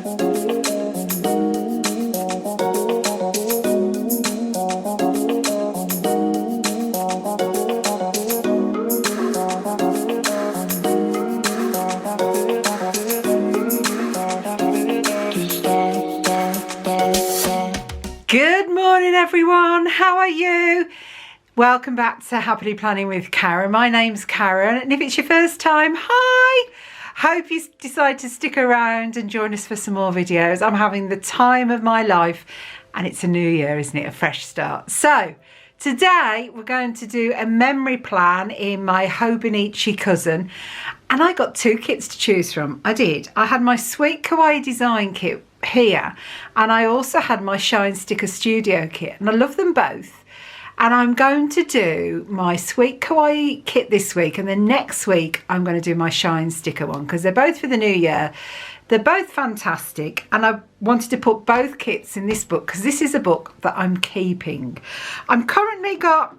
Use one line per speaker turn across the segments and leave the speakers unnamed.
Good morning everyone, how are you? Welcome back to Happily Planning with Karen. My name's Karen, and if it's your first time, hi! Hope you decide to stick around and join us for some more videos. I'm having the time of my life, and it's a new year, isn't it? A fresh start. So today we're going to do a memory plan in my Hobonichi cousin, and I got two kits to choose from. I did. I had my Sweet Kawaii design kit here, and I also had my Shine Sticker Studio kit, and I love them both. And I'm going to do my Sweet Kawaii kit this week, and then next week I'm going to do my Shine Sticker one, because they're both for the new year. They're both fantastic, and I wanted to put both kits in this book because this is a book that I'm keeping. I'm currently got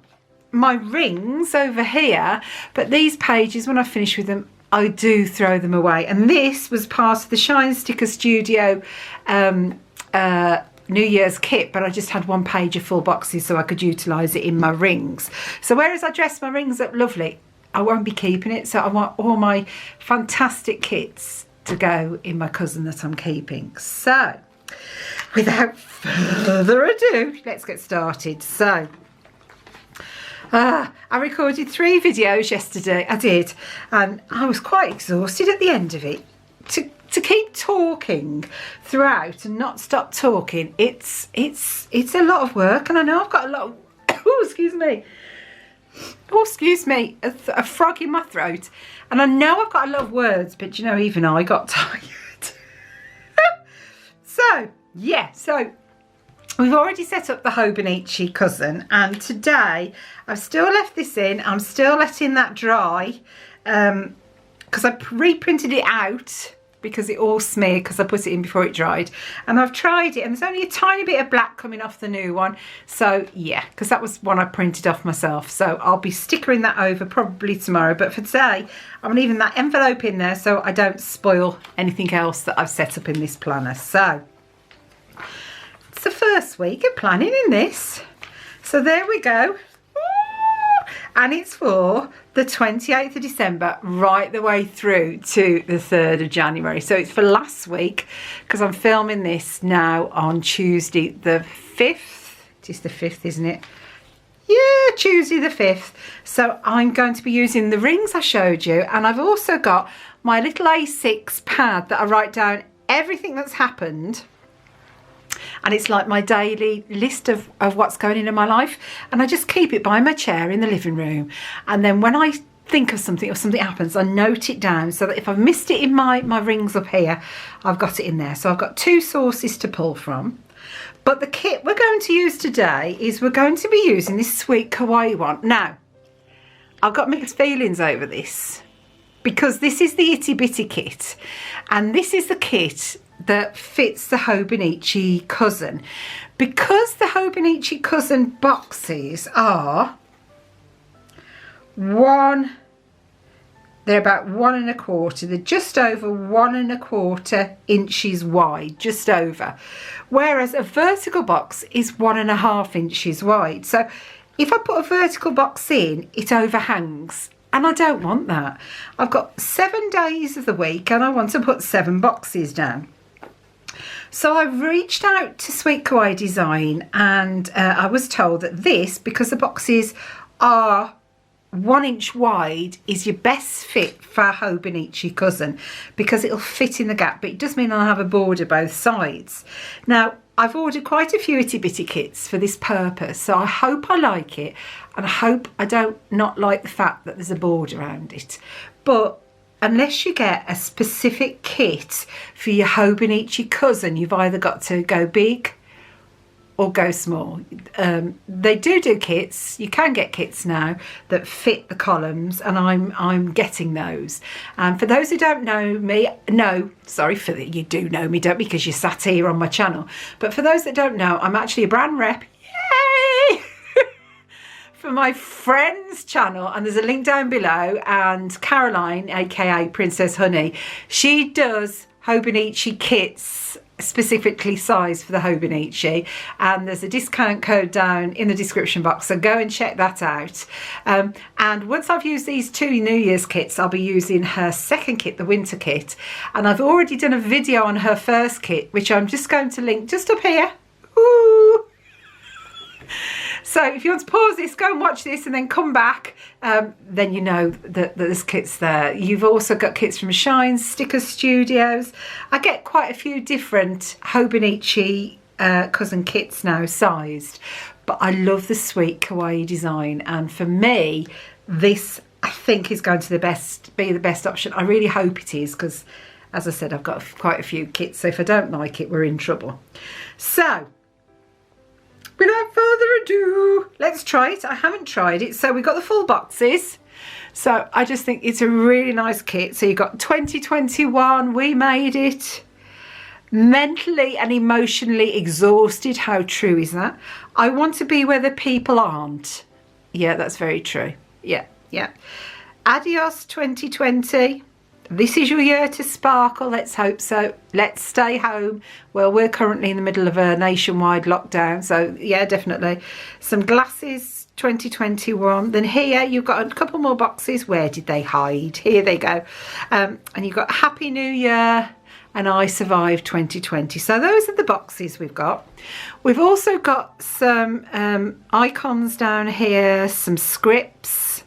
my rings over here, but these pages, when I finish with them, I do throw them away. And this was part of the Shine Sticker Studio New Year's kit, but I just had one page of full boxes so I could utilise it in my rings. So whereas I dress my rings up lovely, I won't be keeping it. So I want all my fantastic kits to go in my cousin that I'm keeping. So without further ado, let's get started. So I recorded 3 videos yesterday. I did, and I was quite exhausted at the end of it. To keep talking throughout and not stop talking, it's a lot of work, and I know I've got a lot of excuse me, a frog in my throat, and I know I've got a lot of words, but you know, even I got tired. So we've already set up the Hobonichi cousin, and today I've still left this in. I'm still letting that dry because I reprinted it out because it all smeared because I put it in before it dried, and I've tried it, and there's only a tiny bit of black coming off the new one. So yeah, because that was one I printed off myself, so I'll be stickering that over probably tomorrow. But for today, I'm leaving that envelope in there so I don't spoil anything else that I've set up in this planner. So it's the first week of planning in this, so there we go. And it's for the 28th of December right the way through to the 3rd of January. So it's for last week, because I'm filming this now on Tuesday the 5th. It is the 5th, isn't it? Yeah, Tuesday the 5th. So I'm going to be using the rings I showed you, and I've also got my little A6 pad that I write down everything that's happened. And it's like my daily list of what's going on in my life, and I just keep it by my chair in the living room, and then when I think of something or something happens, I note it down so that if I've missed it in my rings up here, I've got it in there. So I've got 2 sources to pull from. But the kit we're going to use today is we're going to be using this Sweet Kawaii one. Now, I've got mixed feelings over this, because this is the Itty Bitty kit, and this is the kit that fits the Hobonichi cousin, because the Hobonichi cousin boxes are they're about 1 1/4, they're just over 1 1/4 inches wide, just over, whereas a vertical box is 1 1/2 inches wide. So if I put a vertical box in, it overhangs, and I don't want that. I've got 7 days of the week, and I want to put 7 boxes down. So I reached out to Sweet Kawaii Design, and I was told that this, because the boxes are 1 inch wide, is your best fit for Hobonichi cousin, because it'll fit in the gap, but it does mean I'll have a border both sides. Now, I've ordered quite a few itty bitty kits for this purpose, so I hope I like it, and I hope I don't not like the fact that there's a border around it. But unless you get a specific kit for your Hobonichi cousin, you've either got to go big or go small. They do kits. You can get kits now that fit the columns, and I'm getting those. And for those who don't know me, you do know me, don't, because you sat here on my channel. But for those that don't know, I'm actually a brand rep. Yay! For my friend's channel, and there's a link down below, and Caroline, aka Princess Honey, she does Hobonichi kits specifically sized for the Hobonichi, and there's a discount code down in the description box, so go and check that out. And once I've used these 2 New Year's kits, I'll be using her second kit, the winter kit, and I've already done a video on her first kit, which I'm just going to link just up here. Ooh. So if you want to pause this, go and watch this and then come back, then you know that there's kits there. You've also got kits from Shine, Sticker Studios. I get quite a few different Hobonichi cousin kits now sized, but I love the sweet kawaii design, and for me this I think is going to be the best option. I really hope it is, because as I said, I've got quite a few kits, so if I don't like it, we're in trouble. So without further ado, let's try it. I haven't tried it. So we've got the full boxes. So I just think it's a really nice kit. So you've got 2021, we made it. Mentally and emotionally exhausted. How true is that? I want to be where the people aren't. Yeah, that's very true. Yeah, yeah. Adios 2020. This is your year to sparkle, let's hope so. Let's stay home. Well, we're currently in the middle of a nationwide lockdown, so yeah, definitely. Some glasses, 2021. Then here you've got a couple more boxes. Where did they hide? Here they go. And you've got Happy New Year and I Survived 2020. So those are the boxes we've got. We've also got some icons down here, some scripts.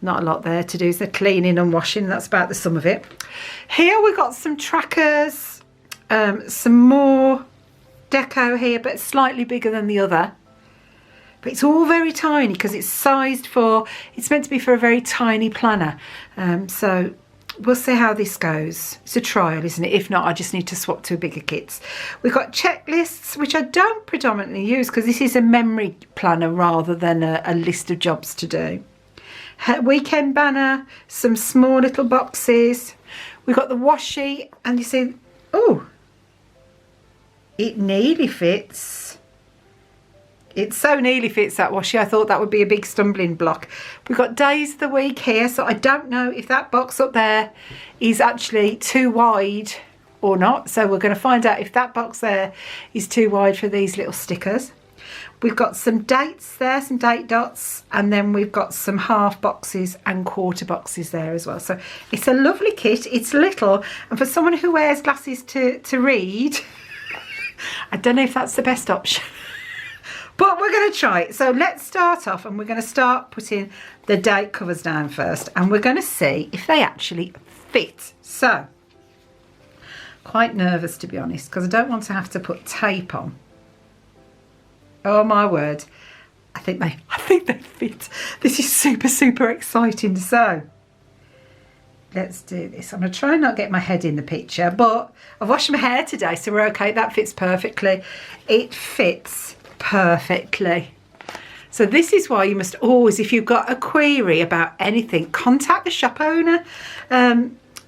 Not a lot there to do, so cleaning and washing, that's about the sum of it. Here we've got some trackers, some more deco here, but slightly bigger than the other. But it's all very tiny because it's sized for, it's meant to be for a very tiny planner. So we'll see how this goes. It's a trial, isn't it? If not, I just need to swap to bigger kits. We've got checklists, which I don't predominantly use because this is a memory planner rather than a list of jobs to do. Weekend banner, some small little boxes. We've got the washi, and you see, oh, it nearly fits. It so nearly fits, that washi. I thought that would be a big stumbling block. We've got days of the week here, so I don't know if that box up there is actually too wide or not. So we're going to find out if that box there is too wide for these little stickers. We've got some dates there, some date dots, and then we've got some half boxes and quarter boxes there as well. So it's a lovely kit. It's little, and for someone who wears glasses to read, I don't know if that's the best option. But we're going to try it. So let's start off, and we're going to start putting the date covers down first, and we're going to see if they actually fit. So, quite nervous, to be honest, because I don't want to have to put tape on. Oh my word, I think they fit. This is super, super exciting. So let's do this. I'm going to try and not get my head in the picture, but I've washed my hair today, so we're okay. That fits perfectly. It fits perfectly. So this is why you must always, if you've got a query about anything, contact the shop owner.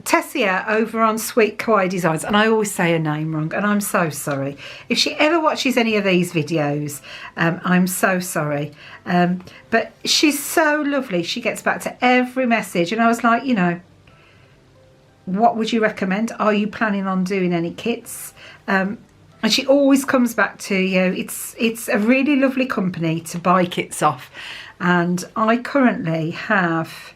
Tessia over on Sweet Kawaii Designs, and I always say her name wrong, and I'm so sorry. If she ever watches any of these videos, I'm so sorry. But she's so lovely. She gets back to every message, and I was like, you know, what would you recommend? Are you planning on doing any kits? And she always comes back to you. It's a really lovely company to buy kits off, and I currently have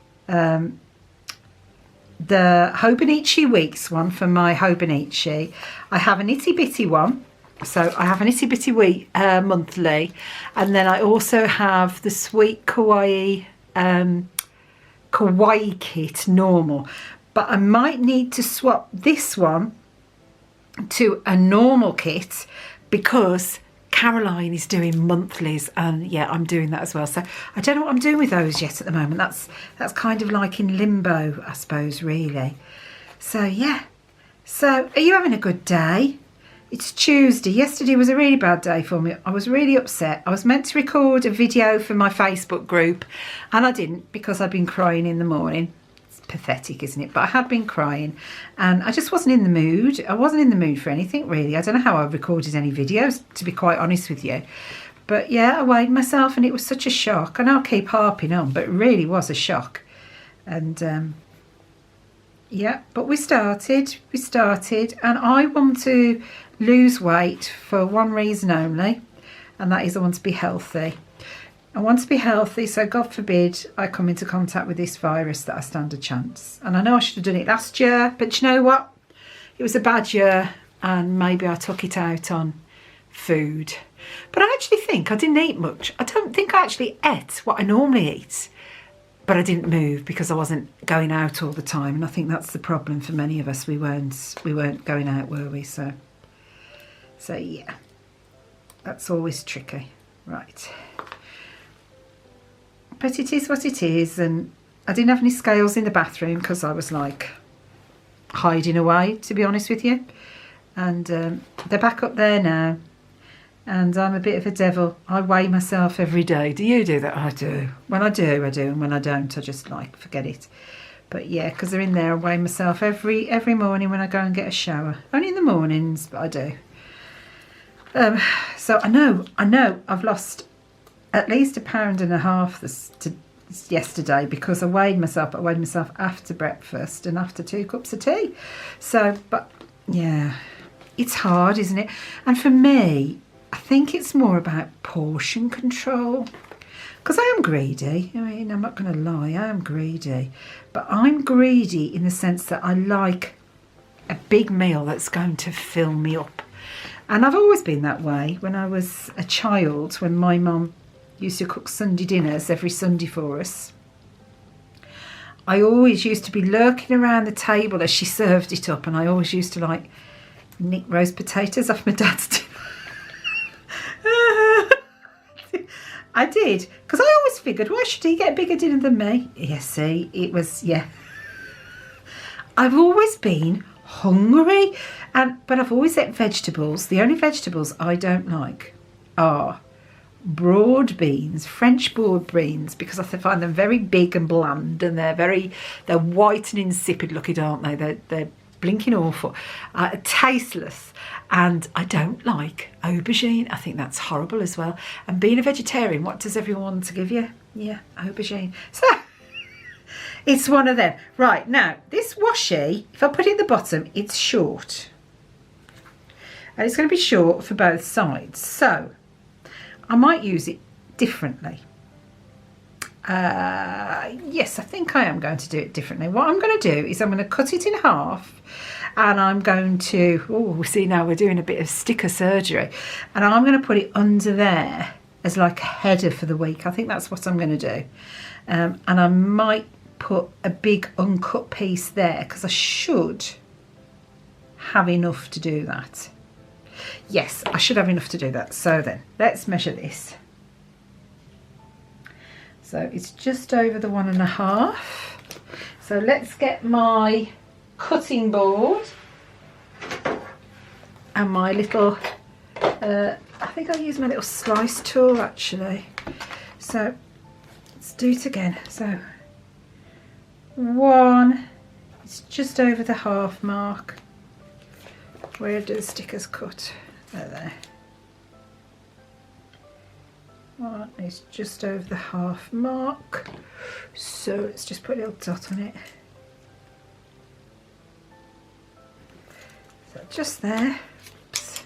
the Hobonichi Weeks one for my Hobonichi. I have an Itty Bitty one, so I have an Itty Bitty Week monthly, and then I also have the Sweet Kawaii Kawaii kit normal, but I might need to swap this one to a normal kit because Caroline is doing monthlies, and yeah, I'm doing that as well. So I don't know what I'm doing with those yet at the moment. That's kind of like in limbo, I suppose, really. So yeah. So are you having a good day? It's Tuesday. Yesterday was a really bad day for me. I was really upset. I was meant to record a video for my Facebook group, and I didn't because I'd been crying in the morning. Pathetic, isn't it? But I had been crying and I just wasn't in the mood. I wasn't in the mood for anything really. I don't know how I recorded any videos, to be quite honest with you. But yeah, I weighed myself and it was such a shock. And I'll keep harping on, but it really was a shock. And Yeah, but we started, and I want to lose weight for one reason only, and that is I want to be healthy. I want to be healthy, so God forbid I come into contact with this virus, that I stand a chance. And I know I should have done it last year, but you know what? It was a bad year, and maybe I took it out on food. But I actually think I didn't eat much. I don't think I actually ate what I normally eat. But I didn't move because I wasn't going out all the time, and I think that's the problem for many of us. We weren't going out, were we? So yeah, that's always tricky, right? But it is what it is, and I didn't have any scales in the bathroom because I was like hiding away, to be honest with you. And they're back up there now. And I'm a bit of a devil. I weigh myself every day. Do you do that? I do. When I do, I do. And when I don't, I just like forget it. But yeah, because they're in there, I weigh myself every morning when I go and get a shower. Only in the mornings, but I do. So I know I've lost at least 1.5 pounds yesterday because I weighed myself. I weighed myself after breakfast and after 2 cups of tea. So, but yeah, it's hard, isn't it? And for me, I think it's more about portion control, because I am greedy. I mean, I'm not going to lie, I am greedy, but I'm greedy in the sense that I like a big meal that's going to fill me up. And I've always been that way. When I was a child, when my mum used to cook Sunday dinners every Sunday for us, I always used to be lurking around the table as she served it up, and I always used to like nick roast potatoes off my dad's dinner. I did, because I always figured, why should he get a bigger dinner than me? Yeah, see, it was, yeah. I've always been hungry, but I've always ate vegetables. The only vegetables I don't like are broad beans, French broad beans, because I find them very big and bland, and they're white and insipid looking, aren't they? They're blinking awful, tasteless. And I don't like aubergine. I think that's horrible as well. And being a vegetarian, what does everyone want to give you? Yeah, aubergine. So it's one of them. Right, now this washi, if I put it at the bottom, it's short. And it's going to be short for both sides. So I might use it differently. Yes, I think I am going to do it differently. What I'm going to do is I'm going to cut it in half, and I'm going to, oh, see, now we're doing a bit of sticker surgery, and I'm going to put it under there as like a header for the week. I think that's what I'm going to do. And I might put a big uncut piece there, because I should have enough to do that. Yes, I should have enough to do that. So then, let's measure this. So it's just over the 1.5. So let's get my cutting board and my little, I think I'll use my little slice tool actually. So let's do it again. So 1, it's just over the half mark. Where do the stickers cut? There. 1 is just over the half mark. So let's just put a little dot on it. So just there. Oops.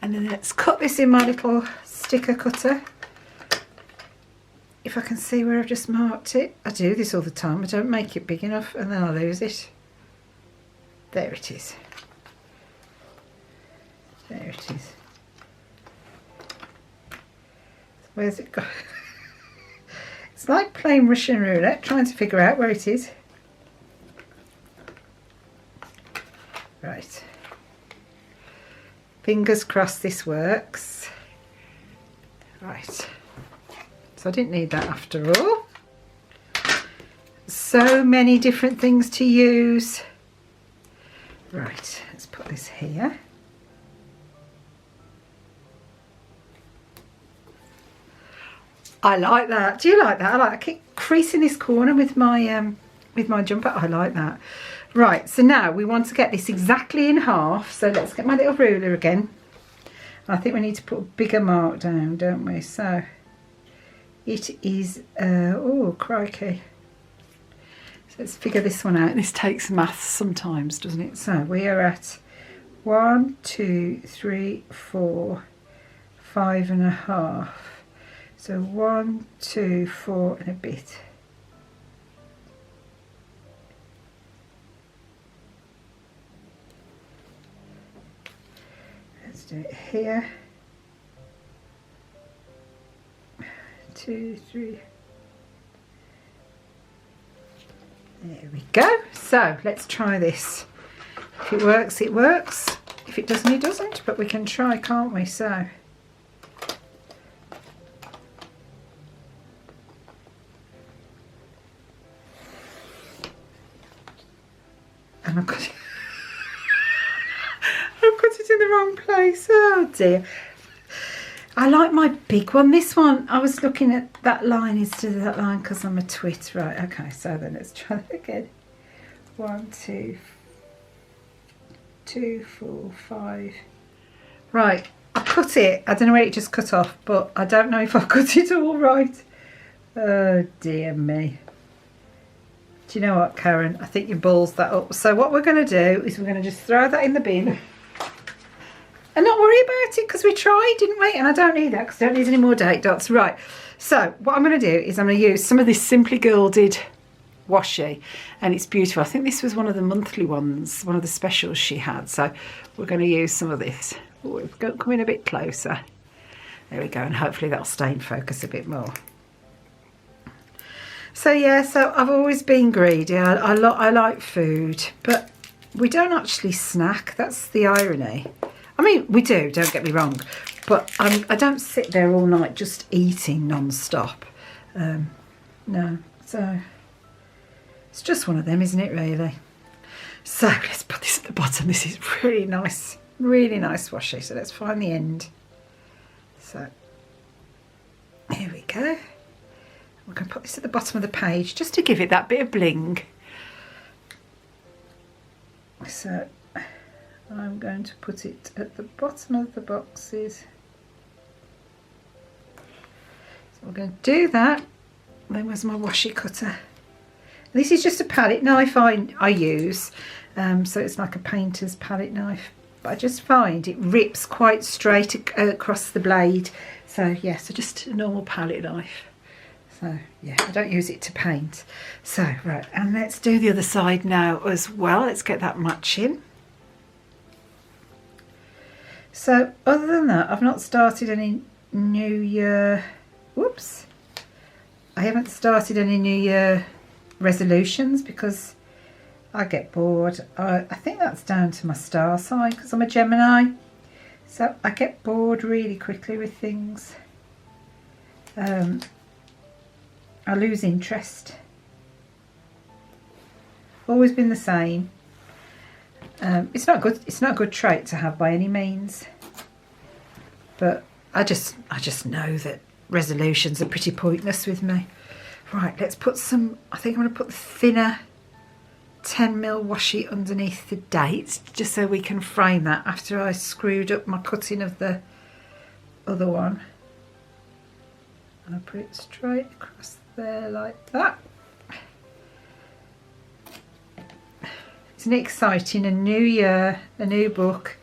And then let's cut this in my little sticker cutter. If I can see where I've just marked it. I do this all the time. I don't make it big enough and then I lose it. There it is. There it is. Where's it gone? It's like playing Russian roulette, trying to figure out where it is. Right. Fingers crossed this works. Right. So I didn't need that after all. So many different things to use. Right, let's put this here. I like that. Do you like that? I keep creasing this corner with my jumper. I like that. Right, so now we want to get this exactly in half. So let's get my little ruler again. I think we need to put a bigger mark down, don't we? So it is, oh crikey. So Let's figure this one out. This takes maths sometimes, doesn't it? So we are at 1, 2, 3, 4, 5.5. So 1, 2, 4 and a bit. Let's do it here. 2, 3. There we go. So let's try this. If it works, it works. If it doesn't, it doesn't. But we can try, can't we? So. And I've got it. I've got it in the wrong place. Oh dear. I like my big one. This one, I was looking at that line instead of that line because I'm a twit. Right, okay, so then let's try that again. 1, 2, 2, 4, 5. Right, I cut it. I don't know where it just cut off, but I don't know if I cut it all right. Oh dear me. Do you know what, Karen? I think you balls that up. So what we're going to do is we're going to just throw that in the bin. And not worry about it because we tried, didn't we? And I don't need that because I don't need any more date dots. Right, so what I'm going to do is I'm going to use some of this Simply Gilded washi. And it's beautiful. I think this was one of the monthly ones, one of the specials she had. So we're going to use some of this. Oh, we've got come in a bit closer. There we go. And hopefully that'll stay in focus a bit more. So yeah, so I've always been greedy. I like food, but we don't actually snack. That's the irony. I mean, we do, don't get me wrong, but I don't sit there all night just eating non-stop. No, so it's just one of them, isn't it, really? So let's put this at the bottom. This is really nice washi. So let's find the end. So here we go. We're going to put this at the bottom of the page just to give it that bit of bling. So I'm going to put it at the bottom of the boxes. So we're going to do that. Then where's my washi cutter? This is just a palette knife I use. So it's like a painter's palette knife. But I just find it rips quite straight across the blade. So yeah, so just a normal palette knife. So yeah, I don't use it to paint. So right, and let's do the other side now as well. Let's get that matching. So other than that, I've not started any New Year, whoops, I haven't started any New Year resolutions because I get bored. I think that's down to my star sign because I'm a Gemini. So I get bored really quickly with things. I lose interest. Always been the same. It's not good. It's not a good trait to have by any means. But I just know that resolutions are pretty pointless with me. Right, let's put some. I think I'm going to put the thinner 10mm washi underneath the date, just so we can frame that after I screwed up my cutting of the other one. And I put it straight across there like that. Isn't it exciting? A new year, a new book.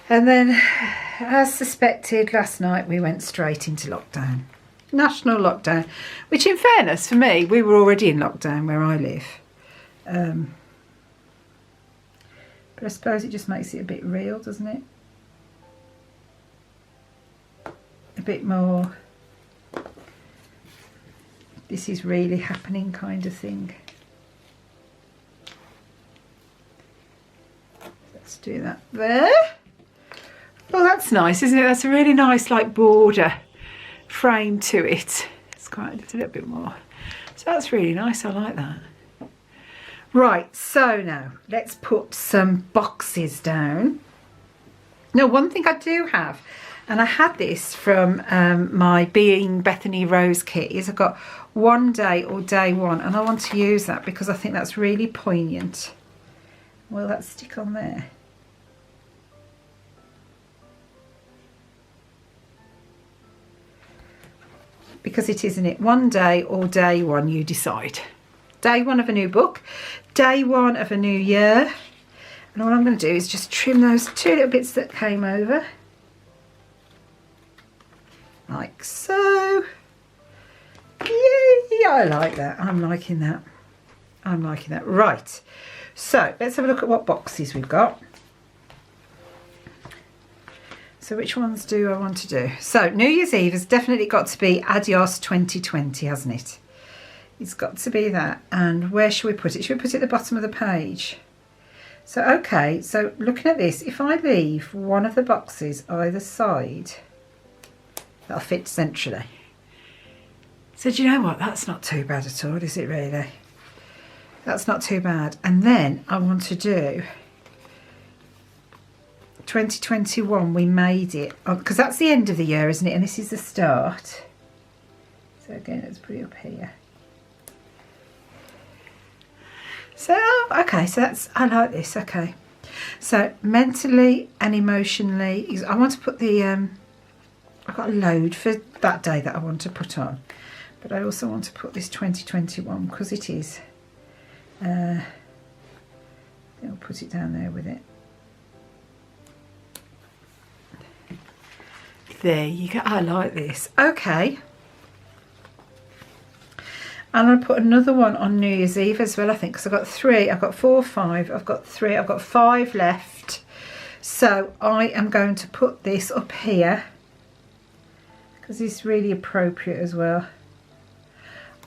And then, as suspected, last night we went straight into lockdown. National lockdown. Which, in fairness, for me, we were already in lockdown where I live. But I suppose it just makes it a bit real, doesn't it? A bit more, this is really happening kind of thing. Let's do that there. Oh, that's nice, isn't it? That's a really nice, like, border frame to it. It's quite a little bit more. So that's really nice. I like that. Right, so now let's put some boxes down. Now, one thing I do have, and I had this from my Being Bethany Rose kit, is I've got One Day or Day One, and I want to use that because I think that's really poignant. Will that stick on there? Because it isn't it? One day or day one, you decide. day one of a new book, day one of a new year. And all I'm going to do is just trim those two little bits that came over. Like so. Yay, I like that. I'm liking that. I'm liking that. Right. So let's have a look at what boxes we've got. So which ones do I want to do? So New Year's Eve has definitely got to be Adios 2020, hasn't it? It's got to be that. And where should we put it? Should we put it at the bottom of the page? So, okay, so looking at this, if I leave one of the boxes either side, that'll fit centrally. So do you know what? That's not too bad at all, is it really? That's not too bad. And then I want to do 2021, we made it, because that's the end of the year, isn't it? And this is the start. So again, let's put it up here. So, okay, so that's, I like this, okay. So mentally and emotionally, I want to put the, I've got a load for that day that I want to put on. But I also want to put this 2021 because it is. I'll put it down there with it. There you go. I like this. Okay. And I'll put another one on New Year's Eve as well, I think, because I've got 3, I've got 4, 5, I've got 3, I've got 5 left. So I am going to put this up here because it's really appropriate as well.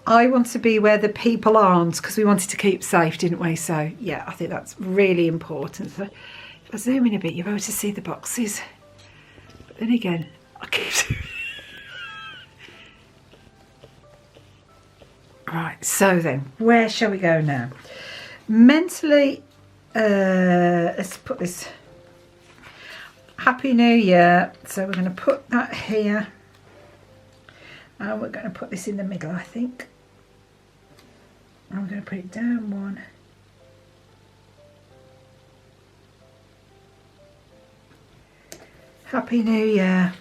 I want to be where the people aren't because we wanted to keep safe, didn't we? So yeah, I think that's really important. So if I zoom in a bit, you're able to see the boxes. But then again, I keep... Right, so then, where shall we go now? Mentally, let's put this Happy New Year. So we're going to put that here. And we're going to put this in the middle, I think. I'm going to put it down one. Happy New Year.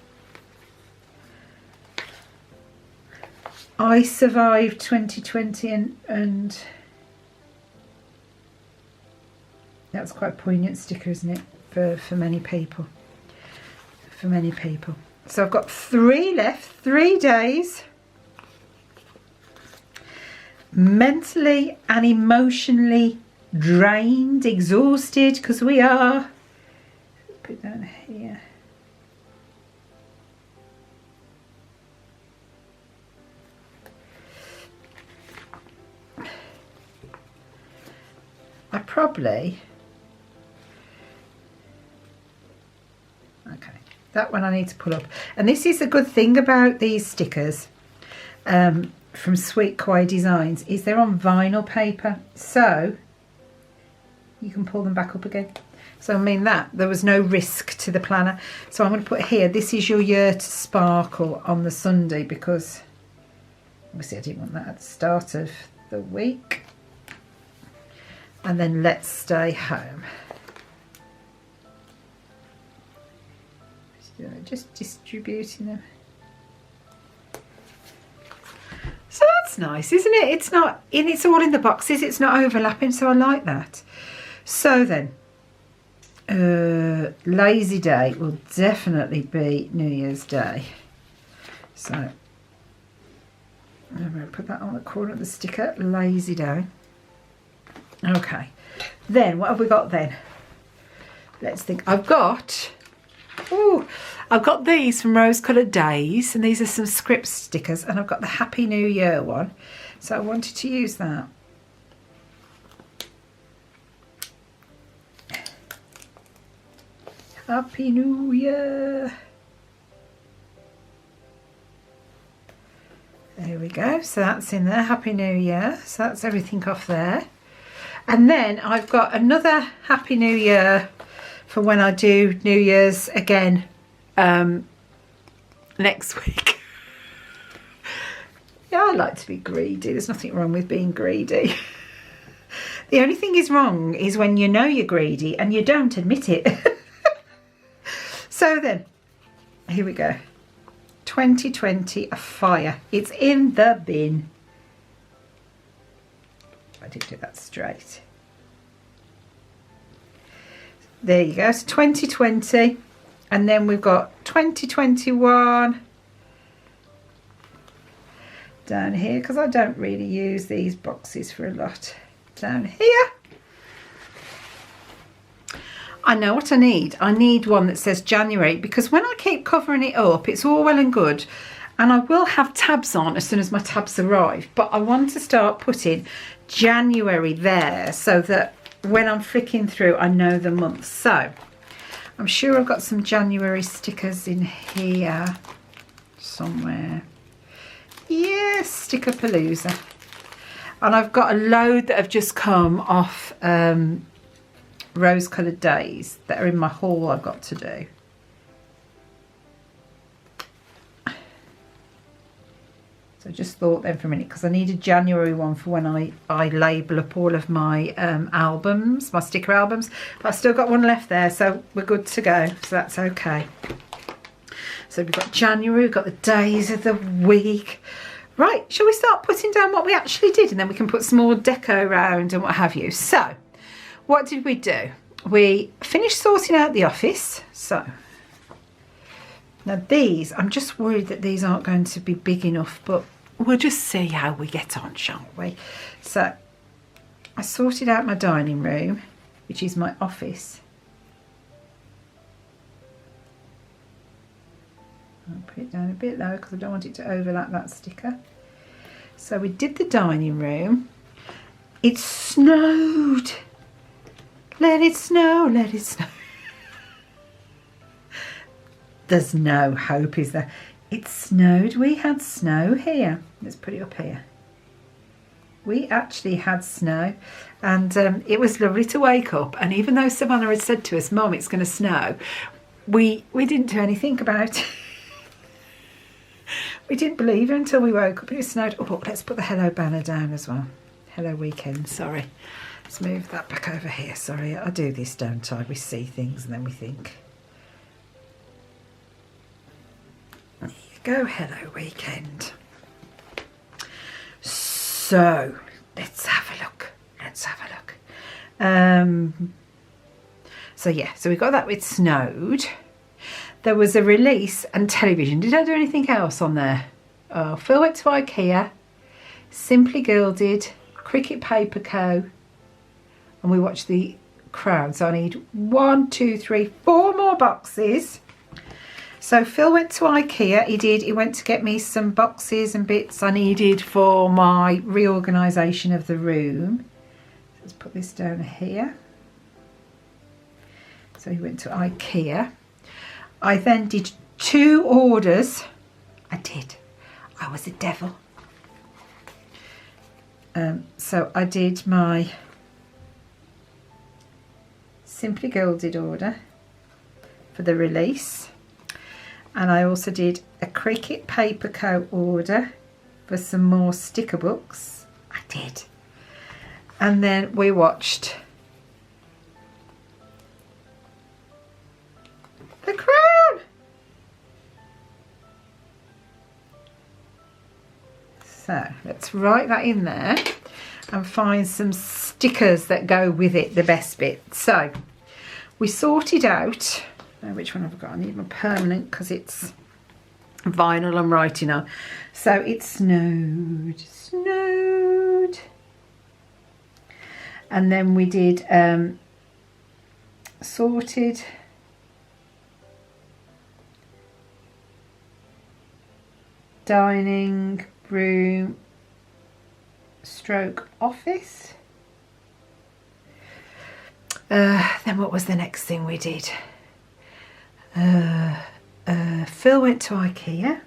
I survived 2020 and that's quite a poignant sticker, isn't it? For many people. For many people. So I've got 3 left, 3 days. Mentally and emotionally drained, exhausted, because we are. Put it down here. I probably, okay, that one I need to pull up. And this is a good thing about these stickers from Sweet KAWAII Designs, is they're on vinyl paper, so you can pull them back up again. So I mean that, there was no risk to the planner. So I'm going to put here, this is your year to sparkle on the Sunday, because obviously I didn't want that at the start of the week. And then let's stay home. Just distributing them. So that's nice, isn't it? It's not, and it's all in the boxes. It's not overlapping, so I like that. So then, lazy day will definitely be New Year's Day. So I'm going to put that on the corner of the sticker, lazy day. Okay, then what have we got then? Let's think. I've got these from Rose Coloured Days, and these are some script stickers, and I've got the Happy New Year one, so I wanted to use that. Happy New Year. There we go, so that's in there, Happy New Year, so that's everything off there. And then I've got another Happy New Year for when I do New Year's again next week. Yeah, I like to be greedy. There's nothing wrong with being greedy. The only thing is wrong is when you know you're greedy and you don't admit it. So then, here we go. 2020, a fire. It's in the bin. I did do that straight. There you go, so 2020, and then we've got 2021 down here, because I don't really use these boxes for a lot. Down here, I know what I need. I need one that says January, because when I keep covering it up, it's all well and good, and I will have tabs on as soon as my tabs arrive, but I want to start putting January there so that when I'm flicking through, I know the month. So I'm sure I've got some January stickers in here somewhere. Yes, Sticker Palooza. And I've got a load that have just come off Rose Coloured Days that are in my haul I've got to do. So I just thought then for a minute, because I need a January one for when I label up all of my albums, my sticker albums. But I've still got one left there, so we're good to go. So that's okay. So we've got January, we've got the days of the week. Right, shall we start putting down what we actually did, and then we can put some more deco around and what have you. So, what did we do? We finished sorting out the office. So, now these, I'm just worried that these aren't going to be big enough, but we'll just see how we get on, shan't we? So, I sorted out my dining room, which is my office. I'll put it down a bit lower because I don't want it to overlap that sticker. So we did the dining room. It snowed. Let it snow, let it snow. There's no hope, is there? It snowed. We had snow here. Let's put it up here. We actually had snow, and it was lovely to wake up. And even though Savannah had said to us, Mum, it's going to snow, we didn't do anything about it. We didn't believe it until we woke up and it snowed. Oh, let's put the hello banner down as well. Hello weekend, sorry. Let's move that back over here. Sorry, I do this, don't I? We see things and then we think. There you go, hello weekend. So, let's have a look. Let's have a look. So yeah, so we got that with snowed. There was a release and television. Did I do anything else on there? Oh, Phil went to IKEA, Simply Gilded, Cricket Paper Co. And we watched The Crown. So I need 1, 2, 3, 4 more boxes. So Phil went to IKEA. He did. He went to get me some boxes and bits I needed for my reorganisation of the room. Let's put this down here. So he went to IKEA. I then did 2 orders. I did. I was a devil. So I did my Simply Gilded order for the release. And I also did a Cricket Paper Co order for some more sticker books. I did. And then we watched The Crown. So let's write that in there and find some stickers that go with it, the best bit. So we sorted out, which one have I got? I need my permanent because it's vinyl I'm writing on. So it snowed. And then we did sorted, dining room stroke office. Then what was the next thing we did? Phil went to IKEA.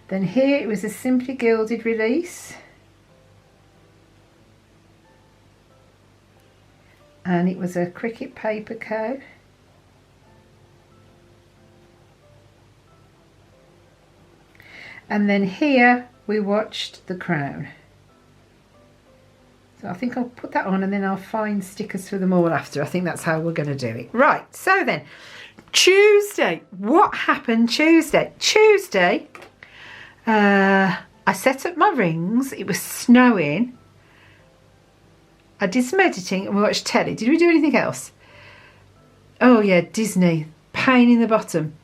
Then here it was a Simply Gilded release. And it was a Cricket Paper Co. And then here we watched The Crown. So I think I'll put that on and then I'll find stickers for them all after. I think that's how we're going to do it. Right, so then, Tuesday. What happened Tuesday? Tuesday, I set up my rings. It was snowing. I did some editing and we watched telly. Did we do anything else? Oh yeah, Disney. Pain in the bottom.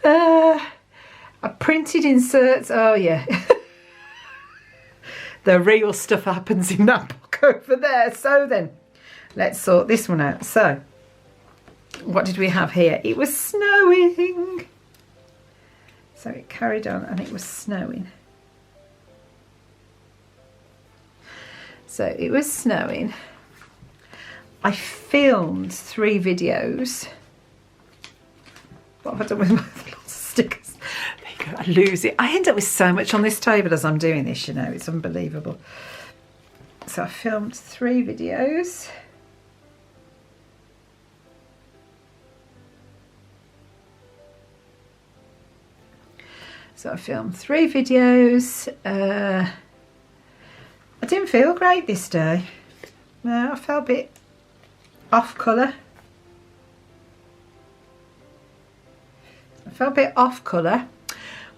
I printed inserts. Oh yeah. The real stuff happens in that book over there. So then, let's sort this one out. So, what did we have here? It was snowing. So it carried on and it was snowing. So it was snowing. I filmed 3 videos. What have I done with my lots of stickers? There you go, I lose it. I end up with so much on this table as I'm doing this, you know, it's unbelievable. So I filmed 3 videos. So I filmed 3 videos. I didn't feel great this day. No, I felt a bit off colour. I felt a bit off colour.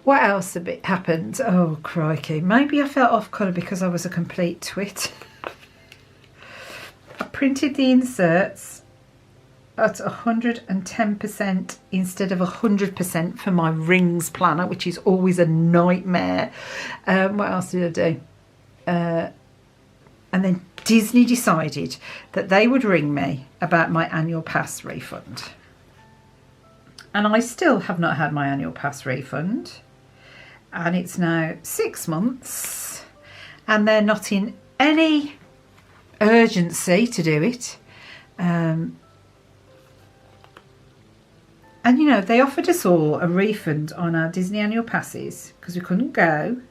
What else happened? Oh, crikey. Maybe I felt off colour because I was a complete twit. I printed the inserts at 110% instead of 100% for my rings planner, which is always a nightmare. What else did I do? And then Disney decided that they would ring me about my annual pass refund. And I still have not had my annual pass refund. And it's now 6 months. And they're not in any urgency to do it. And you know, they offered us all a refund on our Disney annual passes because we couldn't go.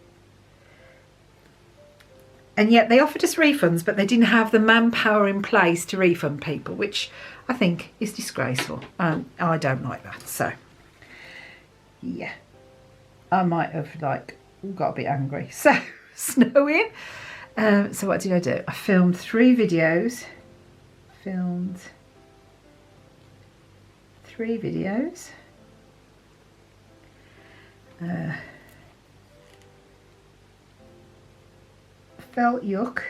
And yet they offered us refunds, but they didn't have the manpower in place to refund people, which I think is disgraceful. I don't like that. So, yeah, I might have got a bit angry. So, snowing. So what did I do? I filmed 3 videos. Filmed 3 videos. Felt yuck.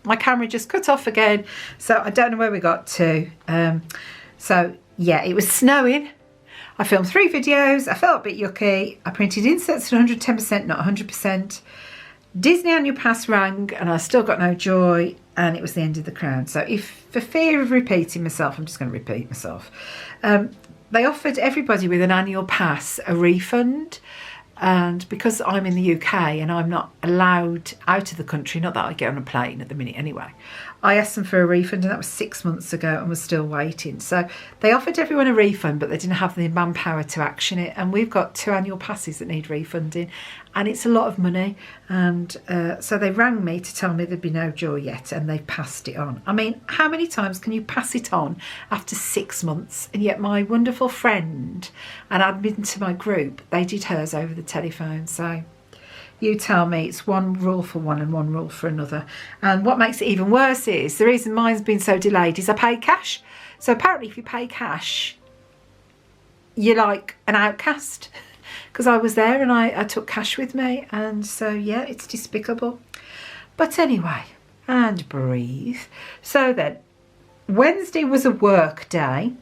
My camera just cut off again, so I don't know where we got to. So yeah, it was snowing. I filmed 3 videos. I felt a bit yucky. I printed inserts at 110%, not 100%. Disney annual pass rang and I still got no joy, and it was the end of the crown. So if for fear of repeating myself, I'm just going to repeat myself. They offered everybody with an annual pass a refund, and because I'm in the UK and I'm not allowed out of the country, not that I get on a plane at the minute anyway, I asked them for a refund, and that was 6 months ago and was still waiting. So they offered everyone a refund, but they didn't have the manpower to action it, and we've got 2 annual passes that need refunding, and it's a lot of money. And so they rang me to tell me there'd be no joy yet, and they've passed it on. I mean, how many times can you pass it on after 6 months? And yet my wonderful friend and admin to my group, they did hers over the telephone. So you tell me, it's one rule for one and one rule for another. And what makes it even worse is the reason mine's been so delayed is I paid cash. So apparently if you pay cash, you're like an outcast. Because I was there and I took cash with me. And so, yeah, it's despicable. But anyway, and breathe. So then, Wednesday was a work day.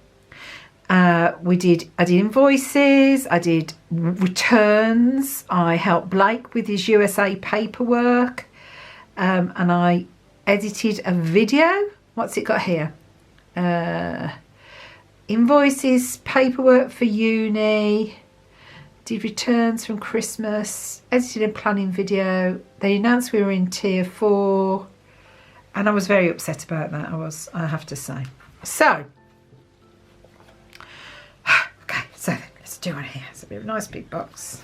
I did invoices, I did returns, I helped Blake with his USA paperwork, and I edited a video. What's it got here? Invoices, paperwork for uni, did returns from Christmas, edited a planning video. They announced we were in tier 4, and I was very upset about that, I have to say. So, so let's do it here. It's a bit of a nice big box.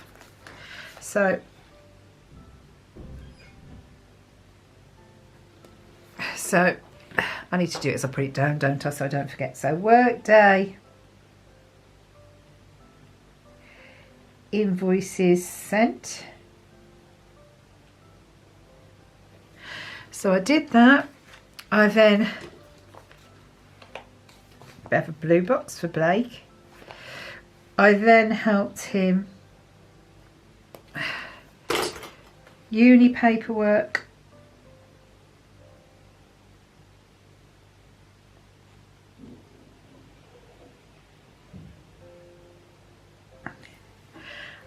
So I need to do it as I put it down, don't I? So I don't forget. So work day, invoices sent. So I did that. I then have a blue box for Blake. I then helped him uni paperwork.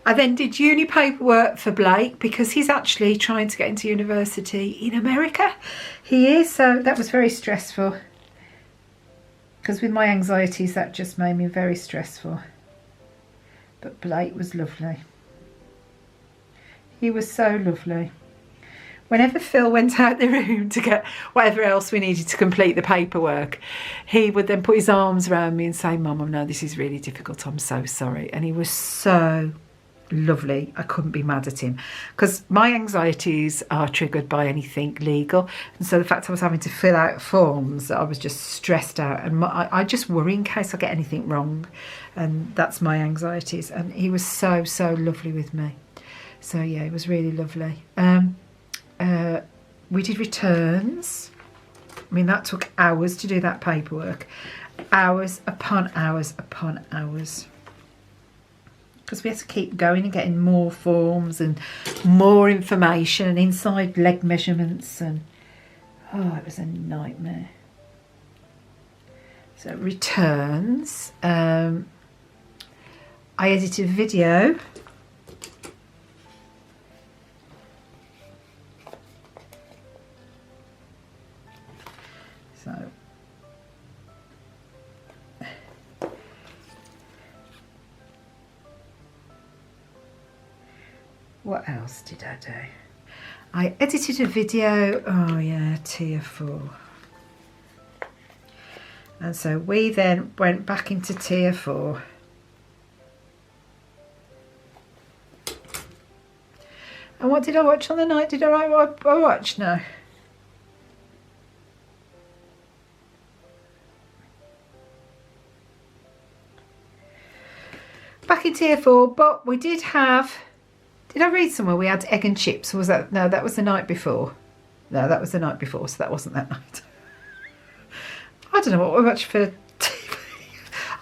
I then did uni paperwork for Blake because he's actually trying to get into university in America. He is, so that was very stressful. Because with my anxieties, that just made me very stressful. But Blake was lovely. He was so lovely. Whenever Phil went out the room to get whatever else we needed to complete the paperwork, he would then put his arms around me and say, Mum, I know this is really difficult. I'm so sorry. And he was so lovely. I couldn't be mad at him because my anxieties are triggered by anything legal, and so the fact I was having to fill out forms, I was just stressed out, and I just worry in case I get anything wrong, and that's my anxieties. And he was so lovely with me. So yeah, it was really lovely. We did returns. I mean, that took hours to do that paperwork, hours upon hours upon hours. Because we had to keep going and getting more forms and more information and inside leg measurements, and oh, it was a nightmare. So returns, I edited a video. So what else did I do? I edited a video, oh yeah, tier 4. And so we then went back into tier 4. And what did I watch on the night? Did I watch? No. Back in tier 4, but we did have... Did I read somewhere we had egg and chips? Or was that... No, that was the night before. No, that was the night before, so that wasn't that night. I don't know what we watched for TV.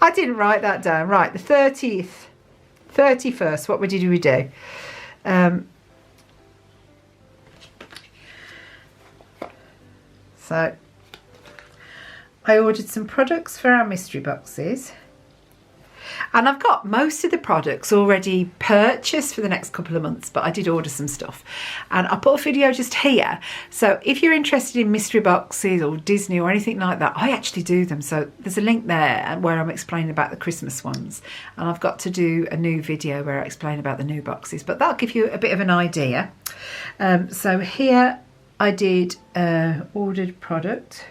I didn't write that down. Right, the 30th, 31st, what did we do? So, I ordered some products for our mystery boxes. And I've got most of the products already purchased for the next couple of months, but I did order some stuff. And I'll put a video just here. So if you're interested in mystery boxes or Disney or anything like that, I actually do them. So there's a link there where I'm explaining about the Christmas ones. And I've got to do a new video where I explain about the new boxes, but that'll give you a bit of an idea. So here I did ordered product.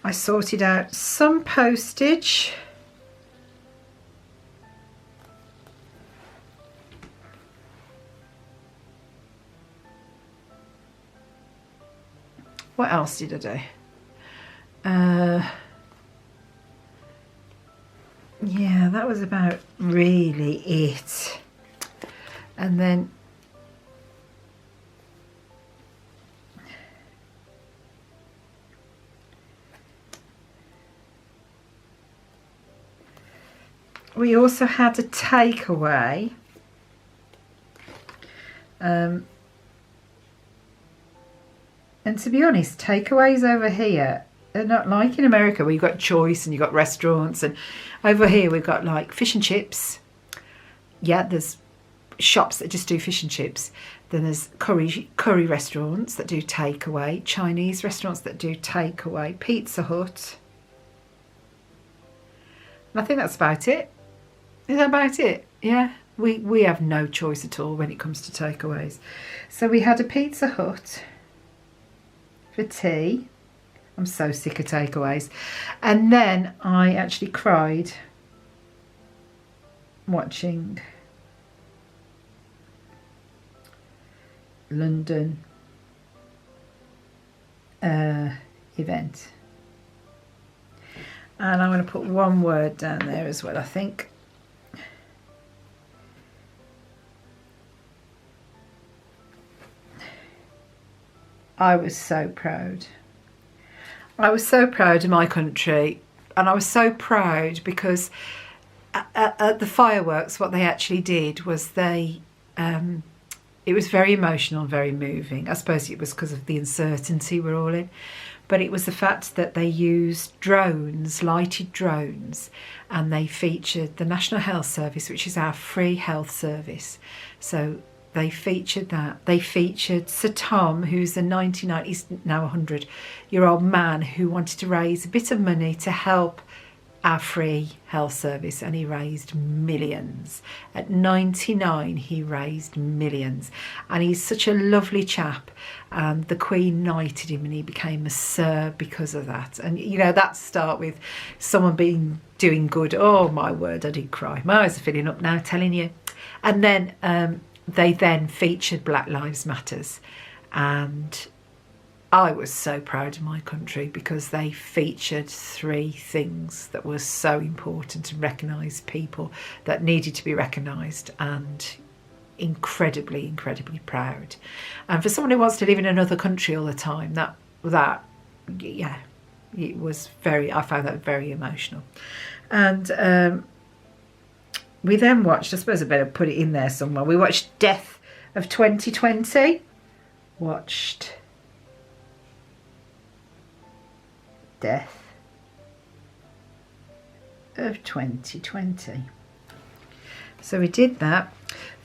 I sorted out some postage. What else did I do? Yeah, that was about really it. And then we also had a takeaway. And to be honest, takeaways over here are not like in America where you've got choice and you've got restaurants. And over here we've got like fish and chips. Yeah, there's shops that just do fish and chips. Then there's curry restaurants that do takeaway, Chinese restaurants that do takeaway, Pizza Hut. And I think that's about it. Is that about it? Yeah, we have no choice at all when it comes to takeaways. So we had a Pizza Hut for tea. I'm so sick of takeaways. And then I actually cried watching London event. And I'm going to put one word down there as well, I think. I was so proud. I was so proud of my country, and I was so proud because at the fireworks, what they actually did was they, it was very emotional and very moving. I suppose it was because of the uncertainty we're all in, but it was the fact that they used drones, lighted drones, and they featured the National Health Service, which is our free health service. So they featured that. They featured Sir Tom, who's a 99, he's now 100-year-old man who wanted to raise a bit of money to help our free health service, and he raised millions. At 99, he raised millions, and he's such a lovely chap. And the Queen knighted him, and he became a Sir because of that. And you know, that start with someone doing good. Oh my word, I did cry. My eyes are filling up now, telling you. And then they then featured Black Lives Matters, and I was so proud of my country because they featured 3 things that were so important and recognised people that needed to be recognised, and incredibly, incredibly proud. And for someone who wants to live in another country all the time, that yeah, it was very, I found that very emotional. And we then watched, I suppose I better put it in there somewhere, we watched Death of 2020. Watched Death of 2020. So we did that.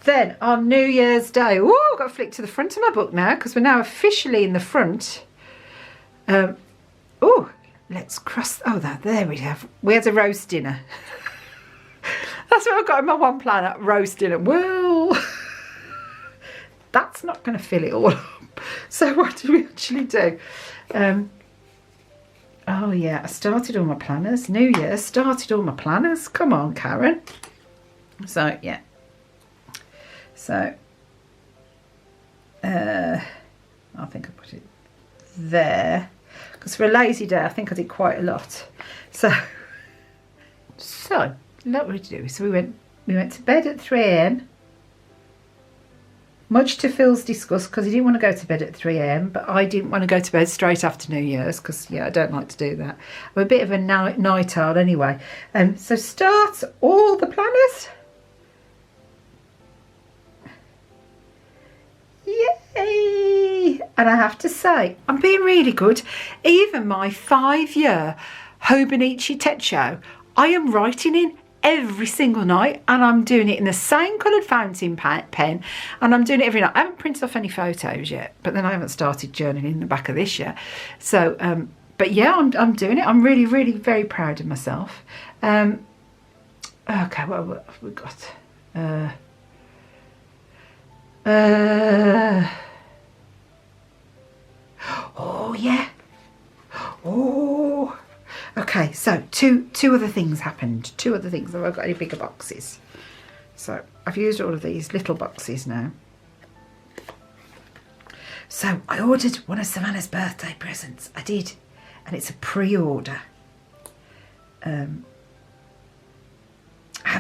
Then on New Year's Day, oh, I've got to flick to the front of my book now because we're now officially in the front. Oh, let's cross, oh, there we have, we had a roast dinner. That's what I've got in my one planner, roast dinner. Well, that's not going to fill it all up. So what did we actually do? Oh yeah, I started all my planners. New Year, started all my planners. Come on, Karen. So yeah. So, I think I put it there. Because for a lazy day, I think I did quite a lot. So what did we do? So we went to bed at 3 AM. Much to Phil's disgust, because he didn't want to go to bed at 3 AM, but I didn't want to go to bed straight after New Year's because, yeah, I don't like to do that. I'm a bit of a night owl anyway. So start all the planners. Yay! And I have to say, I'm being really good. Even my 5-year Hobonichi Techo, I am writing in every single night, and I'm doing it in the same coloured fountain pen, and I'm doing it every night. I haven't printed off any photos yet, but then I haven't started journaling in the back of this yet. So but yeah, I'm doing it. I'm really, really very proud of myself. Okay, what have we got? Oh yeah. Oh, okay, so two other things happened. 2 other things. I've got any bigger boxes. So I've used all of these little boxes now. So I ordered one of Savannah's birthday presents. I did. And it's a pre-order. Have